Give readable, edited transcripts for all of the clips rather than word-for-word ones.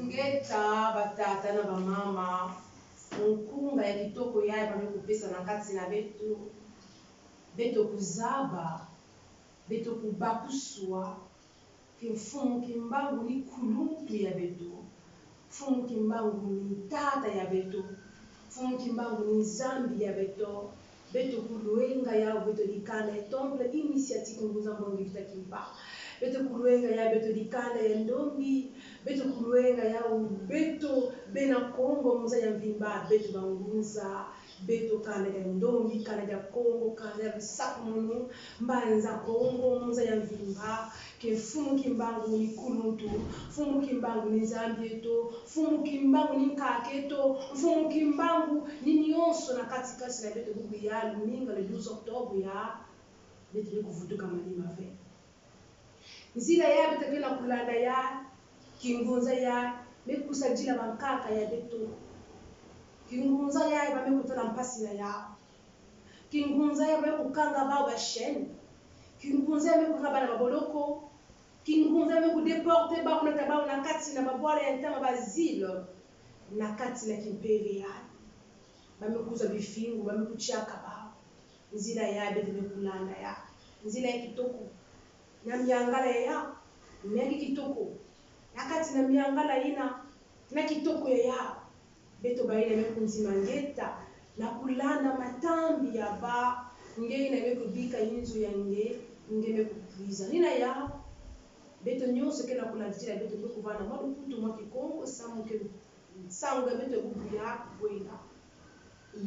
Ngeta batata na bamama nkunga ya kitoko yaye bamekupesa na kati na beto kuzaba beto kubakuswa kimfumu kimbangu ni kuluntu ya beto fumu kimbangu ni tata ya beto fumu kimbangu ni zambi ya beto kuluenga ya beto dikana ya temple initiative nguza mbongi vitakimba beto kuluenga ya beto dikana ya ndombi beto kuluenga ya beto bena kongo muza ya mvimba beto bangunza beto kana ya ndombi kana ya kongo kana ya bisakumunu mbanza kongo muza ya mvimba ke fumu kimbangu ni kuluntu fumu kimbangu ni zambieto fumu kimbangu ni kaketo fumu kimbangu ni nyonso na katikati na beto buku ya luminga le 12 octobre ya beto ni kuvutuka malima ve nzila ya beto kena kulanda ya kingunza ya mekusajila bankaka ya beto kingunza ya bamekutana mpasi na ya kingunza ya bamekukanga bao bashene kingunza ya mekukanga bana baboloko kingunza mekudeporte bao na tabao na kati na babwala ya ntama bazile na kati na kimperi ya bamekuza bifingu bamekuchaka bao nzila ya beto mekulanda ya nzila ya kitoko na miangala ya miangi kitoko nakati na miangala ina na kitoko ya beto baina mekunzima ngeta na kulanda matambi ya ba nge na mekubika inzu ya nge mekupuiza nina ya beto nyonso kena kulandira beto mekuvana mwadu kutu mwa kikongo samuke sanga beto kubuya kwenda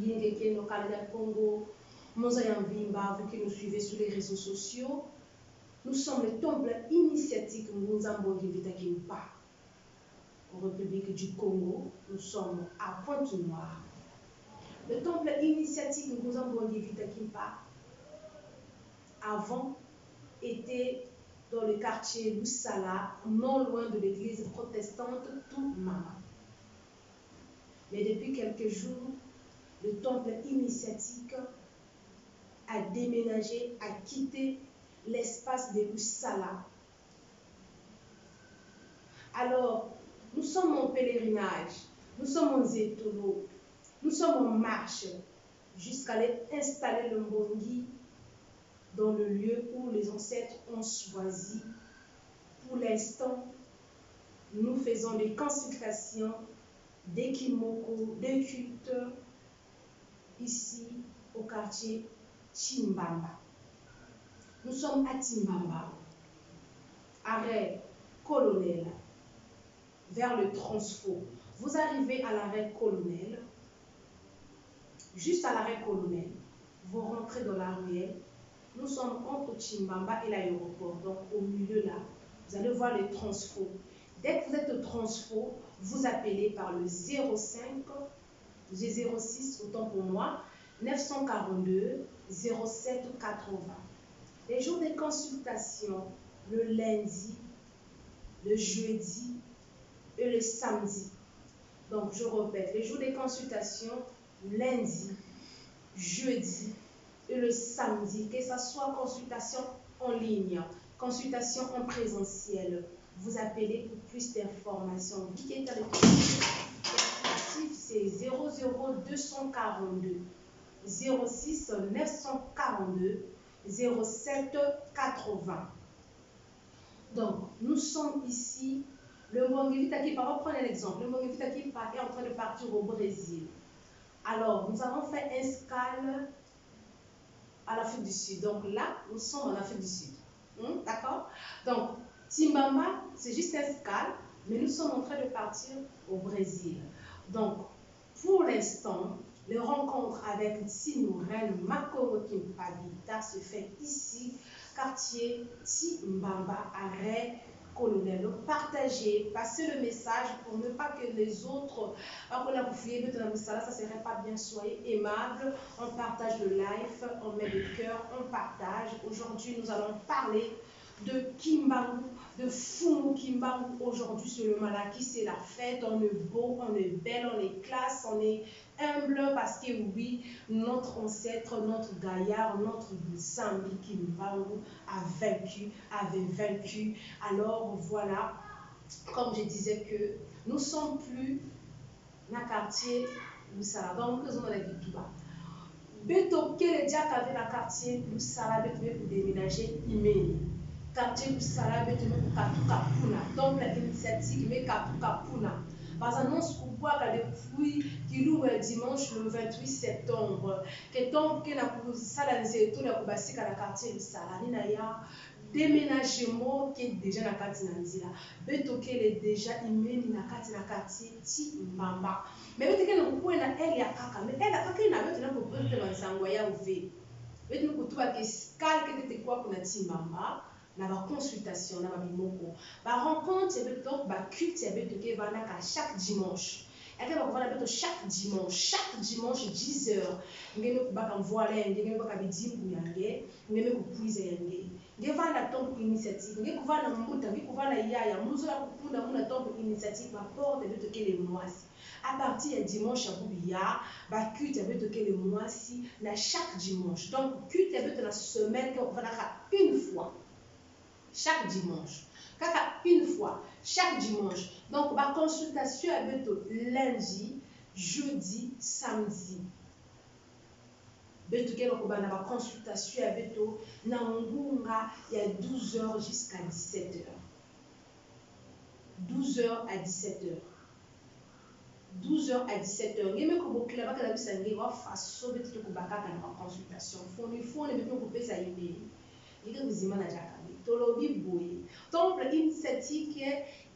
yinge keno kala ya Congo moza ya mvimba. Vous qui nous suivez sur les réseaux sociaux, nous sommes le temple initiatique Ngunza Mbongi Vitakimpa en République du Congo. Nous sommes à Pointe-Noire. Le temple initiatique Ngunza Mbongi Vitakimpa avant était dans le quartier Lusala, non loin de l'église protestante Toumama. Mais depuis quelques jours, le temple initiatique a déménagé, a quitté l'espace de Lusala. Alors, nous sommes en pèlerinage, nous sommes en zétolo, nous sommes en marche jusqu'à installer le Mbongi dans le lieu où les ancêtres ont choisi. Pour l'instant, nous faisons des consultations, des kimoko, des cultes ici au quartier Chimbamba. Nous sommes à Timbamba, arrêt Colonel, vers le Transfo. Vous arrivez à l'arrêt Colonel, juste à l'arrêt Colonel, vous rentrez dans la ruelle. Nous sommes entre Chimbamba et l'aéroport, donc au milieu là, vous allez voir le Transfo. Dès que vous êtes au Transfo, vous appelez par le 05, j'ai 06, autant pour moi, 942 07 80. Les jours de consultation, le lundi, le jeudi et le samedi. Donc je répète, les jours de consultation, lundi, jeudi et le samedi, que ce soit consultation en ligne, consultation en présentiel, vous appelez pour plus d'informations. C'est 00242 06 942 07 80. Donc, nous sommes ici. Le Mbongi-Vitaki, on va prendre un exemple. Le Mbongi-Vitaki est en train de partir au Brésil. Alors, nous avons fait un escale à l'Afrique du Sud. Donc là, nous sommes en Afrique du Sud. D'accord? Donc, Timbamba, c'est juste un escale, mais nous sommes en train de partir au Brésil. Donc, pour l'instant, les rencontres avec Tsinuren Makoro Kimpavita se fait ici, quartier Timbamba, arrêt Colonel. Partagez, passez le message pour ne pas que les autres, ça serait pas bien. Soyez aimable, on partage le live, on met le cœur, on partage. Aujourd'hui, nous allons parler de Kimbangu, de Fumu Kimbangu. Aujourd'hui, sur le Malaki, c'est la fête. On est beau, on est belle, on est classe, on est humble parce que oui, notre ancêtre, notre gaillard, notre Zambi Kimbangu avait vaincu. Alors voilà, comme je disais que nous ne sommes plus dans le quartier Lusala. Donc, nous sommes dans la ville tout bas. Beto, quel est déjà dans le quartier Lusala, pour déménager immédiatement. Quartier Lusala, beto pour Kapuna. Donc, l'initiative, mais Kapuna. Parce que nous sommes depuis qui loue dimanche le 28 septembre. Que donc, que la salle de tout la kubasika la quartier Lusala. Nina déménagement qui est déjà dans quartier Nanzila. Beto qui est déjà immédiat dans quartier Timbamba. Mais beto qui est dans le elle ya kaka. Mais elle a kaka ina beto na popote mansangwaya uve. Beto nous kutuba que skal que te quoi pour na Timbamba. Na ba consultation na ba bimoko. Ba rencontre et beto ba culte et beto qui va na chaque dimanche. Et que va beto chaque dimanche 10h. Ngeme kubaka mvoile, ngeme kubaka bidimbu yange, ngeme kupuiza yange. Ngevana tombe initiative, ngekuvana mbuta, ngekuvana yaya, muzola kupunda muna tombe initiative, ma porte de toquer les mois. À partir de dimanche à Boubia, ba culte avait toqué les mois si na chaque dimanche. Donc culte avait la semaine qu'on va une fois. Chaque dimanche. Kaka une fois, chaque dimanche. Donc ba consultation avait lundi, jeudi, samedi. Betuke lokobana ba consultation avec to na ngunga il y a 12h jusqu'à 17h. 12h à 17h. 12h à 17h. Ngeme ko bokila baka la bisange wa faso betuke ko bakaka na consultation. Foni betuke ko pesa email. Ngeke kuzima na jaka. Tolobi boye. Temple initiative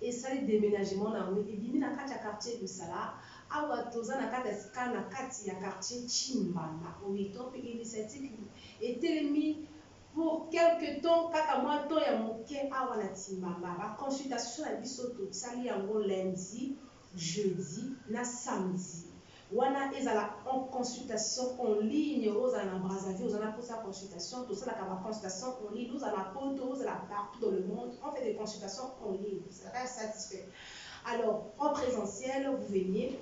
et ça le déménagement na we ebimi na kati ya quartier de Sala. Awa toza na kati ya na kati ya quartier Timbamba. Oui, donc initiative était mis pour quelque temps kaka moi to ya moke awa na Timbamba. Ba consultation na biso to sali yango lundi, jeudi na samedi. Wana ezala en consultation en ligne aux en Brazzaville, aux en pour sa consultation, tout ça la consultation en ligne, nous allons poto, nous allons partout dans le monde, on fait des consultations en ligne, vous serez satisfait. Alors en présentiel, vous venez,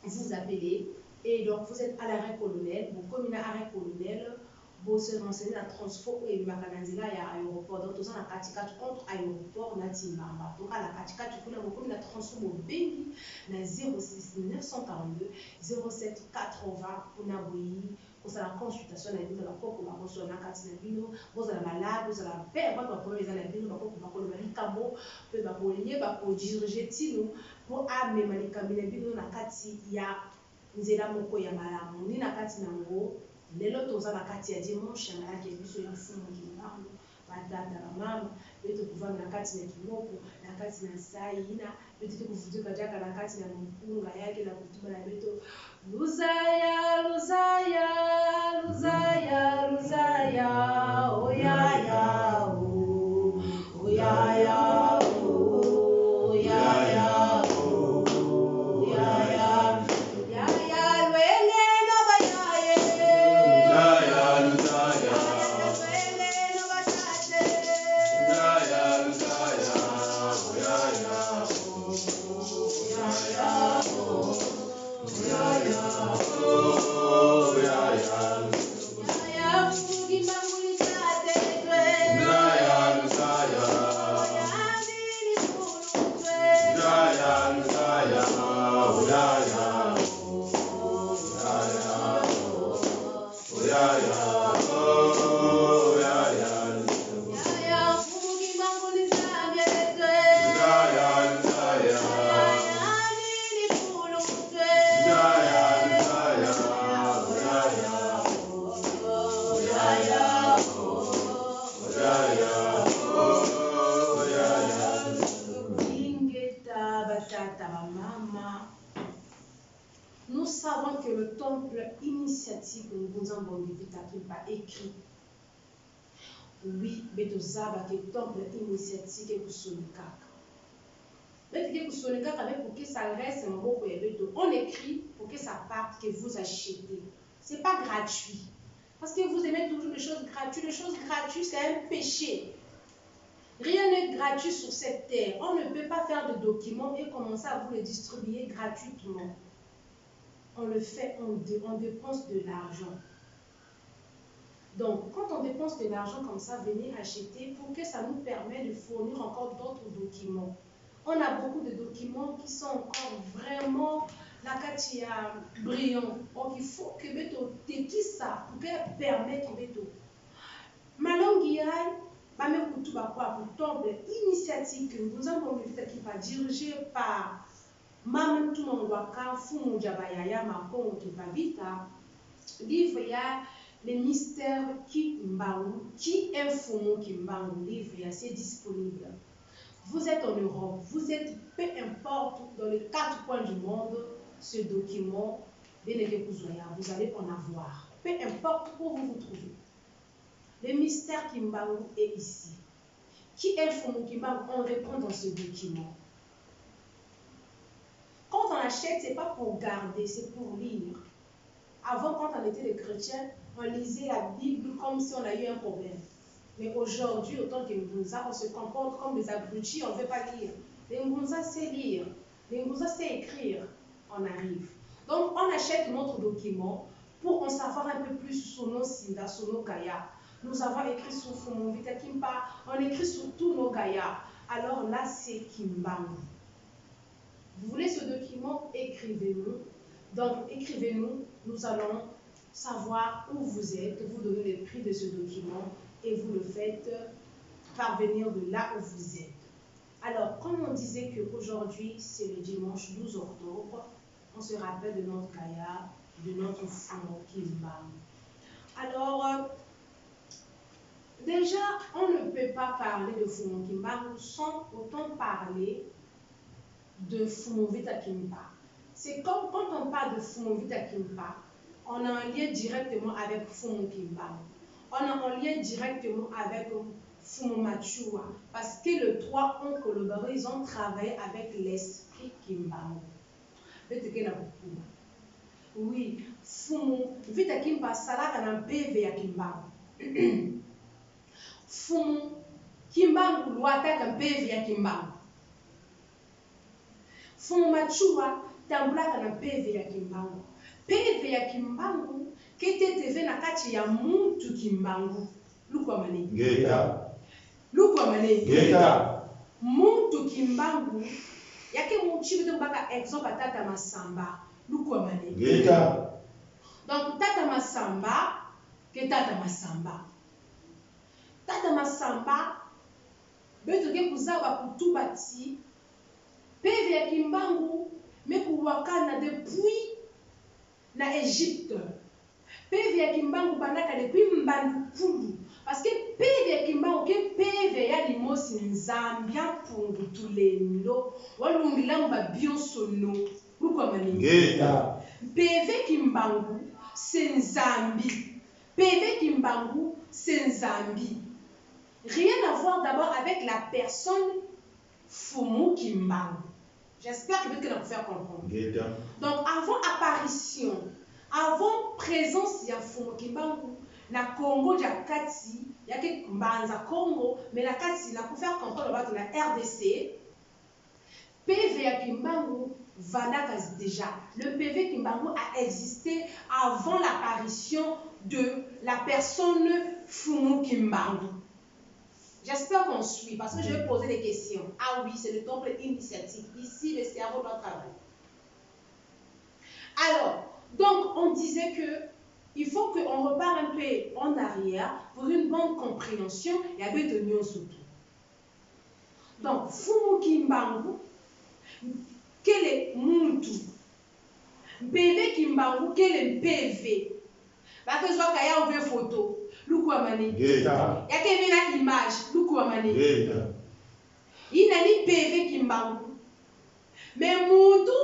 vous appelez et donc vous êtes à l'arrêt colonel, vous communez à l'arrêt colonel, vous se renseignez à transport et le makananzila ya aéroport, donc tout ça la katika contre aéroport na Timbamba. Donc à la katika tu peux beaucoup la transport au Bengi na 06 942 07 80 pour na boyi pour la consultation na bino la poko ba koso na katina bino, vous allez malade, vous allez père ba ko les na bino ba ko ba ko le malikamo pe ba ko lié ba ko diriger tino pour amener malikamo na bino na kati ya nzela moko ya malamu ni na kati nango. Lelo toza na kati ya dimanche ya malaki biso ya Fumu Kimbangu batata na mama beto kuvanga na kati na kimoko na kati na saina beto kuvutika jaka na kati na mpunga yake na kutuba na beto luzaya luzaya luzaya luzaya oyaya o oyaya o oyaya nous savons que le temple initiatique de Ngunza Mbongivita qui pas écrit. Oui, mais le temple initiatique est pour Sonikaka. Mais Sonikaka, pour que ça reste un mot, on écrit pour que ça parte, que vous achetez. Ce n'est pas gratuit. Parce que vous aimez toujours les choses gratuites. Les choses gratuites, c'est un péché. Rien n'est gratuit sur cette terre. On ne peut pas faire de documents et commencer à vous les distribuer gratuitement. On le fait, on dépense de l'argent. Donc, quand on dépense de l'argent comme ça, venez acheter pour que ça nous permette de fournir encore d'autres documents. On a beaucoup de documents qui sont encore vraiment la katia brillants. Donc, il faut que beto teki ça pour que permettre beto. Malongiai, même pour tout pour temple initiative que nous avons qui va dirigé par Maman Tumangwaka Fumu Jabayaya Makon qui va vite. Livre ya les mystères qui Mbangu, qui est Fumu qui Mbangu, livre c'est disponible. Vous êtes en Europe, vous êtes peu importe dans les 4 coins du monde, ce document, vous allez en avoir. Peu importe où vous vous trouvez. Le mystère Kimbangu est ici. Qui est Fumu Kimbangu? On répond dans ce document. Quand on achète, ce n'est pas pour garder, c'est pour lire. Avant, quand on était des chrétiens, on lisait la Bible comme si on a eu un problème. Mais aujourd'hui, autant que Ngunza, on se comporte comme des abrutis, on ne veut pas lire. Les Ngunza sait lire, les Ngunza sait écrire, on arrive. Donc, on achète notre document pour en savoir un peu plus sur nos Sinda, sur nos Kaya. Nous avons écrit sur Fumu Vita Kimpa, on écrit sur tous nos Kaya. Alors là, c'est Kimbangu. Vous voulez ce document? Écrivez-nous. Donc, écrivez-nous, nous allons savoir où vous êtes, vous donnez le prix de ce document et vous le faites parvenir de là où vous êtes. Alors, comme on disait qu'aujourd'hui, c'est le dimanche 12 octobre, on se rappelle de notre Kaya, de notre Fumu Kimbangu. Alors, déjà, on ne peut pas parler de Fumu Kimbangu sans autant parler de Fumu Vita Kimpa. C'est comme quand on parle de Fumu Vita Kimpa, on a un lien directement avec Fumu Kimbangu. On a un lien directement avec Fumu Machua. Parce que les 3 ont collaboré, ils ont travaillé avec l'esprit Kimbangu. Oui, Fumu Vita Kimpa, ça là qu'on a un PV à Kimbangu. Fumu Kimbangu, l'ouatak un PV à Kimbangu. Fumu Machua, tambulaka na PV ya Kimbangu. PV ya Kimbangu, kete TV na kati ya muntu Kimbangu. Lukwa mane. Geta. Lukwa mane. Geta. Muntu Kimbangu, yake mchibi to baka exemple Tata Masamba. Lukwa mane. Geta. Donc Tata Masamba, ke Tata Masamba. Tata Masamba, beto ke kuzawa kutubati, PV ya Kimbangu, mais pour Wakana depuis na Égypte. PV ya Kimbangu bandaka depuis Mbandukulu. Parce que PV ya Kimbangu, que PV ya limosi Nzambia pungu tulendo, walumbilamba bionsono. Pourquoi maningi? PV Kimbangu, c'est Nzambi. PV Kimbangu, c'est Nzambi. Rien à voir d'abord avec la personne Fumu Kimbangu. J'espère que vous allez vous faire comprendre. Donc, avant apparition, avant présence, il y a Fumu Kimbangu, na Congo, il y a Kati, il y a que Mbanza Congo, mais la Kati, là, pour faire comprendre la RDC, PV Kimbangu, Vanakas déjà. Le PV Kimbangu a existé avant l'apparition de la personne Fumu Kimbangu. J'espère qu'on suit, parce que je vais poser des questions. Ah oui, c'est le temple initiatique. Ici, le cerveau doit travailler. Alors, donc, on disait que il faut qu'on repart un peu en arrière pour une bonne compréhension et avec de mieux surtout. Donc, Fumu Kimbangu, quel est Muntu? PV Kimbangu, quel est PV? Parce que je vois qu'il y a une photo. Lukwa mani. Geta. Yake vina image. Lukwa mani. Geta. Ina ni PV Kimbangu. Mais Muntu,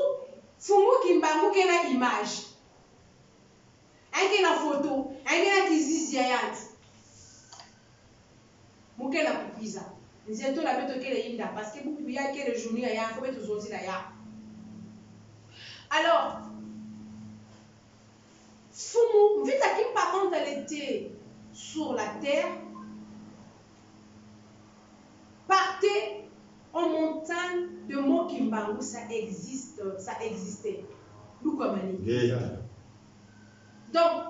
Fumu Kimbangu. Kimbangu qui a une image. Qui a une photo. Qui a une ziziayante. Mouké la poupiza. Nous avons la bête qui est là. Parce que vous pouvez y aller le journée, il y a un peu de choses là. Alors, Fumu, vite à qui par contre elle était sur la terre, partez en montagne de Mont Kimbangu, ça existait. Donc,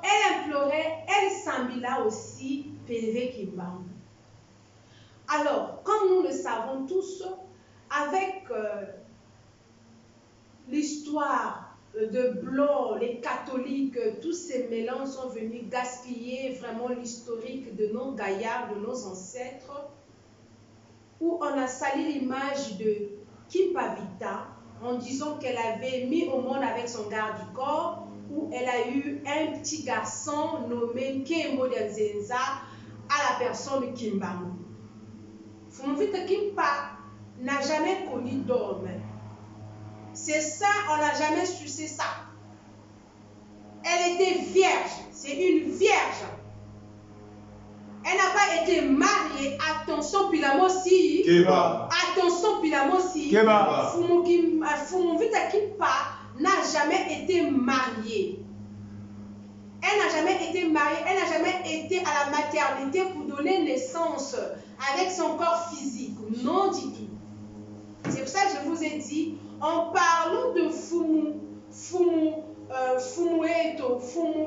elle implorait, elle s'embilla aussi PV Kimbangu. Alors, comme nous le savons tous, avec l'histoire de Blanc, les catholiques, tous ces mélanges sont venus gaspiller vraiment l'historique de nos gaillards, de nos ancêtres, où on a sali l'image de Kimpavita en disant qu'elle avait mis au monde avec son garde du corps, où elle a eu un petit garçon nommé Kembo Nzenza à la personne Kimbangu. Fumuvita Kimpa n'a jamais connu d'homme. C'est ça, on n'a jamais su, c'est ça. Elle était vierge, c'est une vierge. Elle n'a pas été mariée. Attention, Pilamosi. Attention, Pilamosi. Fumuvita Kimpa n'a jamais été mariée. Elle n'a jamais été mariée, elle n'a jamais été à la maternité pour donner naissance avec son corps physique. Non du tout. C'est pour ça que je vous ai dit, en parlant de Fumu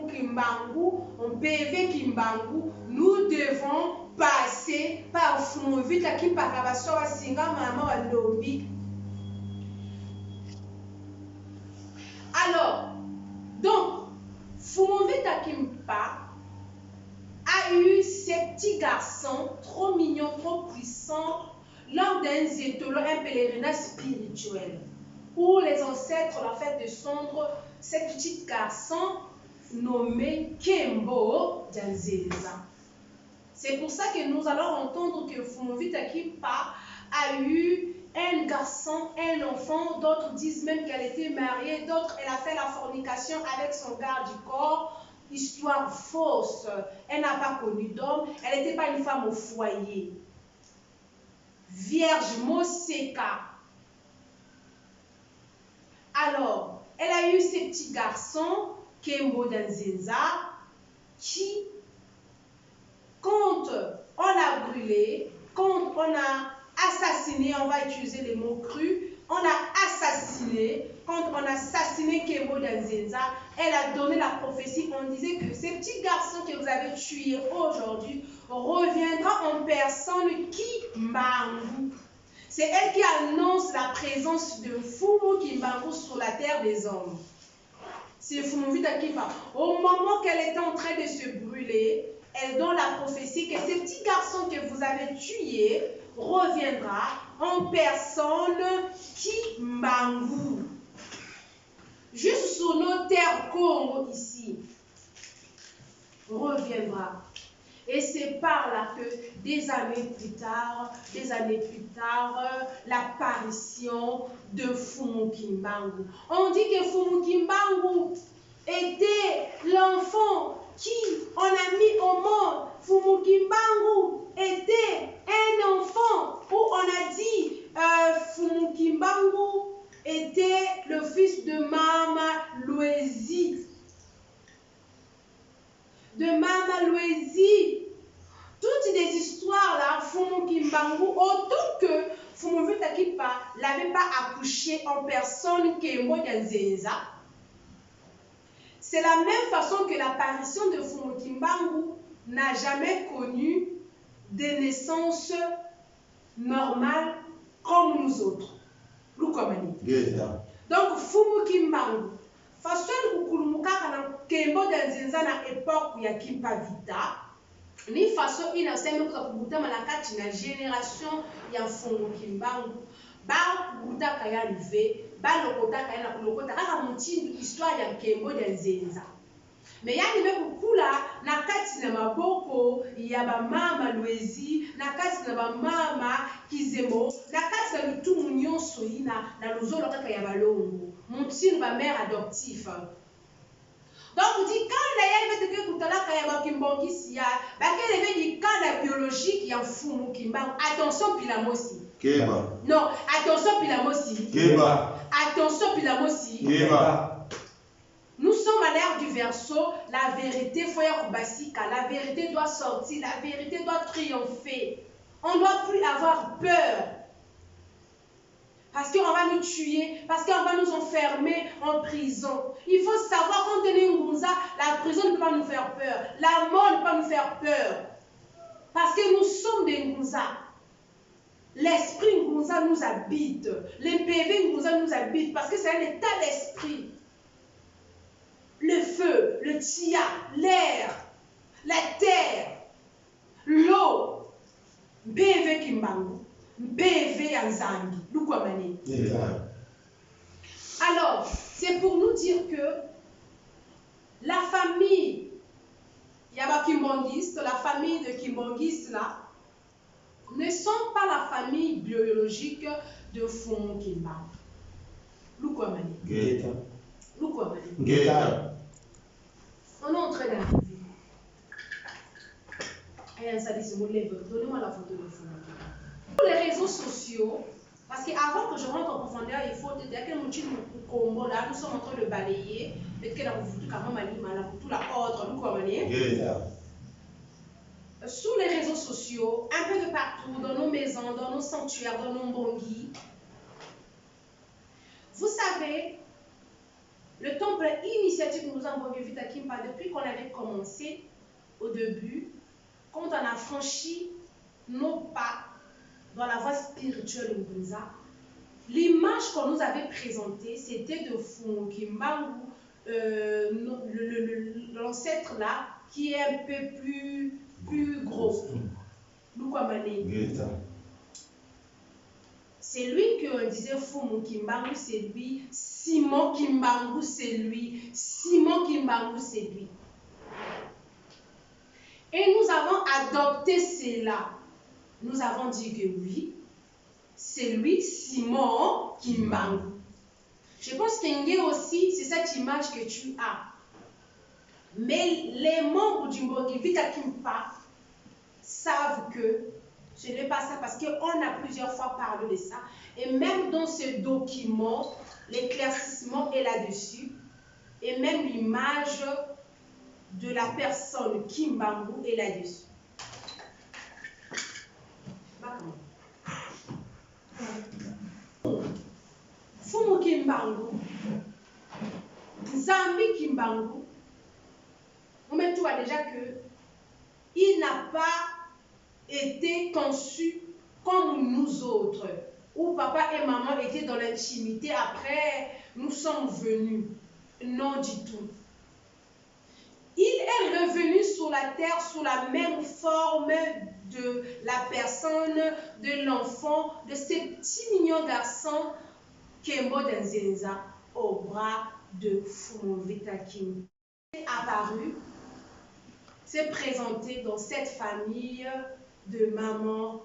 Kimbangu, en PV Kimbangu, nous devons passer par Fumuvita Kimpa Singa Mama Walobi. Alors, donc, Fumuvita Kimpa a eu ces petits garçons trop mignons, trop puissants lors d'un zétolo, un pèlerinage spirituel où les ancêtres leur fait descendre ces petits garçons nommés Kembo Nzenza. C'est pour ça que nous allons entendre que Fumuvita Kimpa a eu un garçon, un enfant, d'autres disent même qu'elle était mariée, d'autres elle a fait la fornication avec son garde du corps, histoire fausse, elle n'a pas connu d'homme, elle n'était pas une femme au foyer. Vierge Moseka. Alors, elle a eu ces petits garçons, Kembo Nzenza, qui, quand on l'a brûlé, quand on a assassiné, on va utiliser les mots crus, on a assassiné, quand on a assassiné Kembo Nzenza, elle a donné la prophétie, on disait que ces petits garçons que vous avez tués aujourd'hui reviendra en personne Kimbangu. C'est elle qui annonce la présence de Fumu Kimbangu sur la terre des hommes. C'est Fumuvita Kimpa. Au moment qu'elle était en train de se brûler, elle donne la prophétie que ces petits garçons que vous avez tués reviendra en personne Kimbangu. Juste sur nos terres Congo ici, reviendra. Et c'est par là que des années plus tard, l'apparition de Fumu Kimbangu. On dit que Fumu Kimbangu était l'enfant qui on a mis au monde. Fumu Kimbangu était un enfant où on a dit Fumu Kimbangu était le fils de Mama Louésie. De Mama Louésie. Toutes des histoires là, Fumu Kimbangu, autant que Fumuvita Kimpa n'avait pas accouché en personne Kembo Nzenza. C'est la même façon que l'apparition de Fumu Kimbangu n'a jamais connu des naissances normales comme nous autres. Donc Fumu Kimbangu, façon kukulumuka kana Kembo Nzenza na époque ya Kimpavita, ni façon inasema kwa kubutama na kati na génération ya Fumu Kimbangu, ba kubuta kaya arrivé, ba lokota kaya na lokota kaka mutindi histoire ya Kembo Nzenza. Mais yani me kukula na kati na maboko ya ba mama Louezi, na kati na ba mama Kizemo, na kati na lutumu nyonso yina na luzolo kaka ya balongo. Montine ba mère adoptif. Donc vous dites quand la yai veut que kutalaka ya ba kimbongisi ya, ba kele veut dire quand la biologique ya mfumu kimba. Attention pilamosi. Keba. Non, attention pilamosi. Keba. Attention pilamosi. Keba. Nous sommes à l'ère du Verseau, la vérité, la vérité doit sortir, la vérité doit triompher. On ne doit plus avoir peur. Parce qu'on va nous tuer, parce qu'on va nous enfermer en prison. Il faut savoir quand on est Ngunza, la prison ne peut pas nous faire peur. La mort ne peut pas nous faire peur. Parce que nous sommes des Ngunza. L'esprit Ngunza nous habite. Les PV Ngunza nous habitent parce que c'est un état d'esprit. Le feu, le tia, l'air, la terre, l'eau, BV Kimbangu, BV Anzangi, Lukwamani. Alors, c'est pour nous dire que la famille Yaba Kimbangiste, la famille de Kimbangiste là, ne sont pas la famille biologique de Fumu Kimbangu. Lukwamani. Lukwamani. On est en train d'arriver. Donnez-moi la photo de Fumu. Pour les réseaux sociaux, parce qu'avant que je rentre en profondeur, il faut te dire que nous sommes en train de balayer. Sur les réseaux sociaux, un peu de partout, dans nos maisons, dans nos sanctuaires, dans nos mbongi, vous savez, le temple initiatique que nous avons vu à Kimpa depuis qu'on avait commencé au début, quand on a franchi nos pas dans la voie spirituelle de Ngunza, l'image qu'on nous avait présentée, c'était de Fumu Kimbangu, l'ancêtre là, qui est un peu plus gros. C'est lui qu'on disait Fumu Kimbangu, c'est lui. Simon Kimbangu, c'est lui. Simon Kimbangu, c'est lui. Et nous avons adopté cela. Nous avons dit que oui, c'est lui, Simon Kimbangu. Je pense qu'Engé aussi, c'est cette image que tu as. Mais les membres du Mbongi Vita Kimpa savent que ce n'est pas ça parce qu'on a plusieurs fois parlé de ça. Et même dans ce document, l'éclaircissement est là-dessus. Et même l'image de la personne Kimbangu est là-dessus. Fumu Kimbangu, Zambi Kimbangu, tu vois déjà que il n'a pas été conçu comme nous autres, où papa et maman étaient dans l'intimité, après nous sommes venus. Non du tout. Il est revenu sur la terre sous la même forme de la personne, de l'enfant, de ce petit mignon garçon Kembo Denzenza au bras de Fumu Vita Kim. Il est apparu, s'est présenté dans cette famille de maman,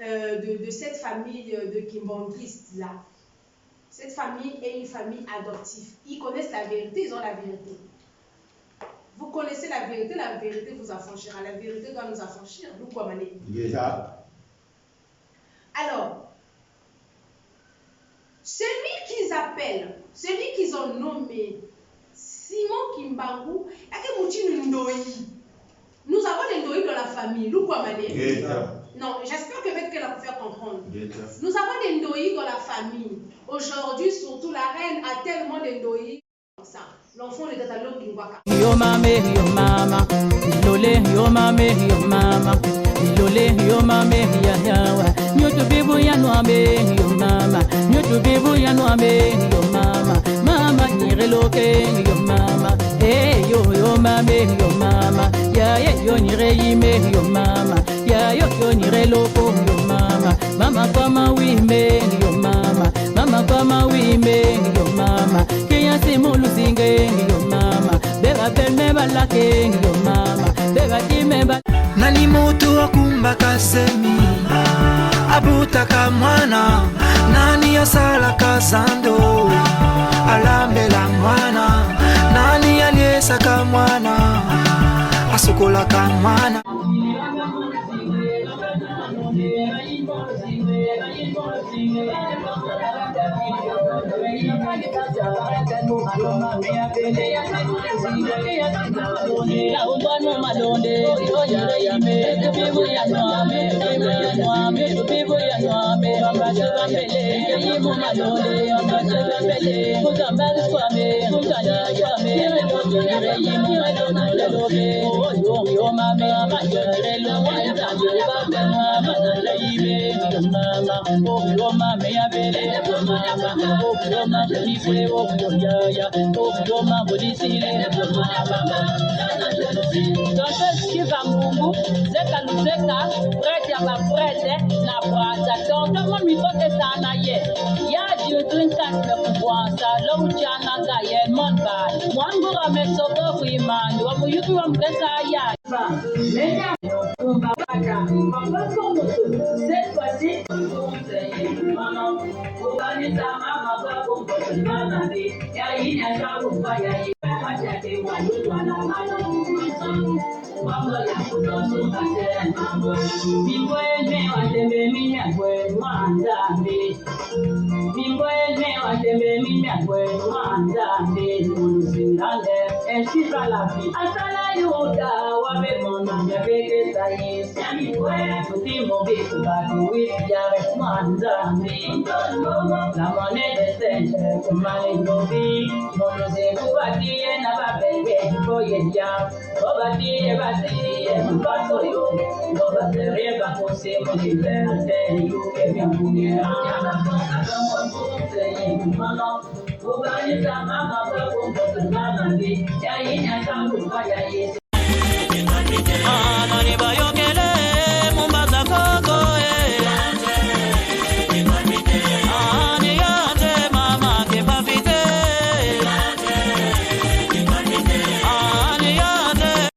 de cette famille de Kimbangiste là. Cette famille est une famille adoptive. Ils connaissent la vérité, ils ont la vérité. Vous connaissez la vérité vous affranchira. La vérité doit nous affranchir. Nous quoi, Mané? Alors, celui qu'ils appellent, celui qu'ils ont nommé Simon Kimbangu, nous avons des Ndoi dans la famille. Nous quoi, Mané? Non, j'espère que peut-être qu'elle va vous faire comprendre. Nous avons des Ndoi dans la famille. Aujourd'hui, surtout la reine a tellement de Ndoi comme ça. L'enfant est dans l'eau Kingwaka. Yo mame, yo mama, ilole, yo mame, yo mama, ilole, yo mame, ya yawa. Nyoto bibu ya noame, yo mama, nyoto bibu ya noame, yo mama, mama nireloke, yo mama, hey yo mame, yo mama, ya yo nireyime, yo mama, ya yo nireloko, yo mama, mama kama wime, yo mama, mama kama wime, yo mama, keya simulu singe, yo mama, beba Kamba kasemi abutaka mwana nani asala kazando alambela mwana nani aliesaka mwana asukolaka mwana